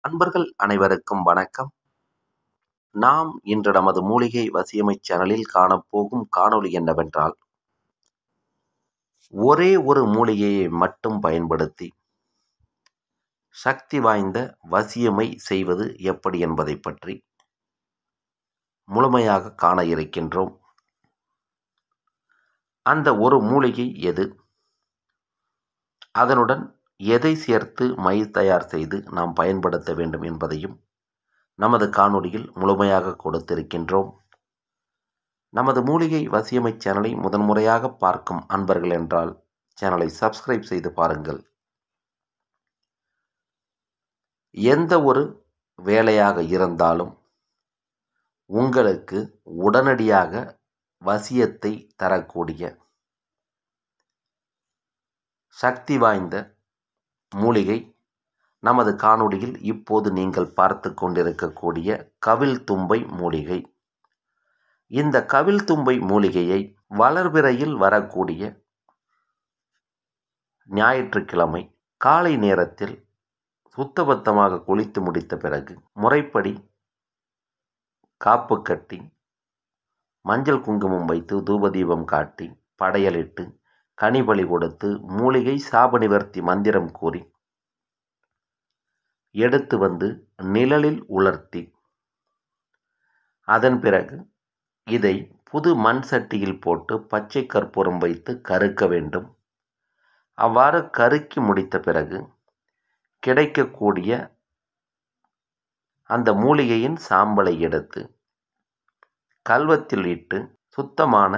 நண்பர்கள் அனைவருக்கும் வணக்கம். நாம் இன்று நமது மூலிகை வசியமை சேனலில் காணப்போகும் காணொளி என்னவென்றால், ஒரே ஒரு மூலிகையை மட்டும் பயன்படுத்தி சக்தி வாய்ந்த வசியமை செய்வது எப்படி என்பதை பற்றி முழுமையாக காண இருக்கின்றோம். அந்த ஒரு மூலிகை எது? அதனுடன் எதை சேர்த்து மை தயார் செய்து நாம் பயன்படுத்த வேண்டும் என்பதையும் நமது காணொளியில் முழுமையாக கொடுத்திருக்கின்றோம். நமது மூலிகை வசியமை சேனலை முதன்முறையாக பார்க்கும் அன்பர்கள் என்றால் சேனலை சப்ஸ்கிரைப் செய்து பாருங்கள். எந்த ஒரு வேலையாக இருந்தாலும் உங்களுக்கு உடனடியாக வசியத்தை தரக்கூடிய சக்தி வாய்ந்த மூலிகை நமது காணொளியில் இப்போது நீங்கள் பார்த்து கொண்டிருக்கக்கூடிய கவில் தும்பை மூலிகை. இந்த கவில் தும்பை மூலிகையை வளர்பிறையில் வரக்கூடிய ஞாயிற்றுக்கிழமை காலை நேரத்தில் சுத்தபத்தமாக குளித்து முடித்த பிறகு முறைப்படி காப்பு கட்டி மஞ்சள் குங்குமம் வைத்து தூபதீபம் காட்டி படையலிட்டு கனிபலி கொடுத்து மூலிகை சாப நிவர்த்தி மந்திரம் கூறி எடுத்து வந்து நிழலில் உலர்த்தி அதன் பிறகு இதை புது மண் சட்டியில் போட்டு பச்சை கற்பூரம் வைத்து கருக்க வேண்டும். அவ்வாறு கருக்கி முடித்த பிறகு கிடைக்கக்கூடிய அந்த மூலிகையின் சாம்பலை எடுத்து கல்வத்தில் இட்டு சுத்தமான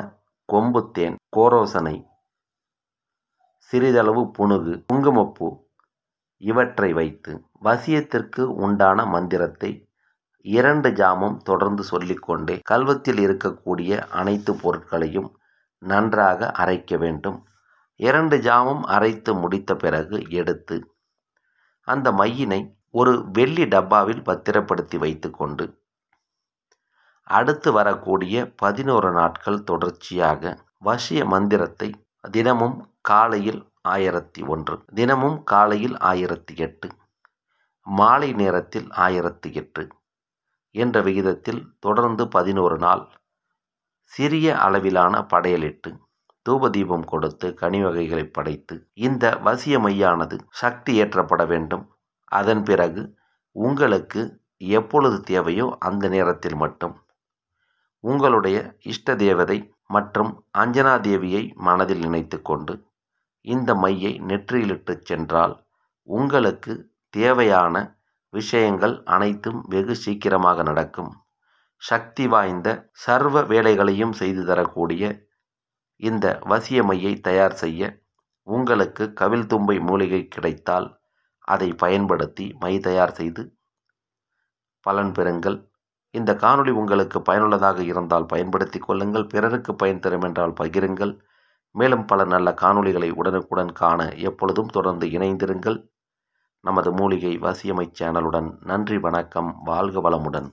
கொம்புத்தேன், கோரோசனை, சிறிதளவு புனுகு, குங்குமப்பூ இவற்றை வைத்து வசியத்திற்கு உண்டான மந்திரத்தை 2 ஜாமம் தொடர்ந்து சொல்லிக்கொண்டே கல்வத்தில் இருக்கக்கூடிய அனைத்து பொருட்களையும் நன்றாக அரைக்க வேண்டும். 2 ஜாமம் அரைத்து முடித்த பிறகு எடுத்து அந்த மையினை ஒரு வெள்ளி டப்பாவில் பத்திரப்படுத்தி வைத்துக்கொண்டு அடுத்து வரக்கூடிய 11 நாட்கள் தொடர்ச்சியாக வசிய மந்திரத்தை தினமும் காலையில் 1001, தினமும் காலையில் 1008, மாலை நேரத்தில் 1008 என்ற விகிதத்தில் தொடர்ந்து 11 நாள் சிறிய அளவிலான படையலிட்டு தூபதீபம் கொடுத்து கனி வகைகளை படைத்து இந்த வசிய மையானது சக்தி ஏற்றப்பட வேண்டும். அதன் பிறகு உங்களுக்கு எப்பொழுது தேவையோ அந்த நேரத்தில் மட்டும் உங்களுடைய இஷ்ட தேவதை மற்றும் அஞ்சனா தேவியை மனதில் நினைத்து கொண்டு இந்த மையை நெற்றியிலிட்டு சென்றால் உங்களுக்கு தேவையான விஷயங்கள் அனைத்தும் வெகு சீக்கிரமாக நடக்கும். சக்தி வாய்ந்த சர்வ வேலைகளையும் செய்து தரக்கூடிய இந்த வசிய மையை தயார் செய்ய உங்களுக்கு கவில் தும்பை மூலிகை கிடைத்தால் அதை பயன்படுத்தி மை தயார் செய்து பலன் பெறுங்கள். இந்த காணொளி உங்களுக்கு பயனுள்ளதாக இருந்தால் பயன்படுத்தி கொள்ளுங்கள். பிறருக்கு பயன் தரும் என்றால் பகிருங்கள். மேலும் பல நல்ல காணொளிகளை உடனுக்குடன் காண எப்பொழுதும் தொடர்ந்து இணைந்திருங்கள். நமது மூலிகை வசியமை சேனலுடன். நன்றி, வணக்கம், வாழ்க வளமுடன்.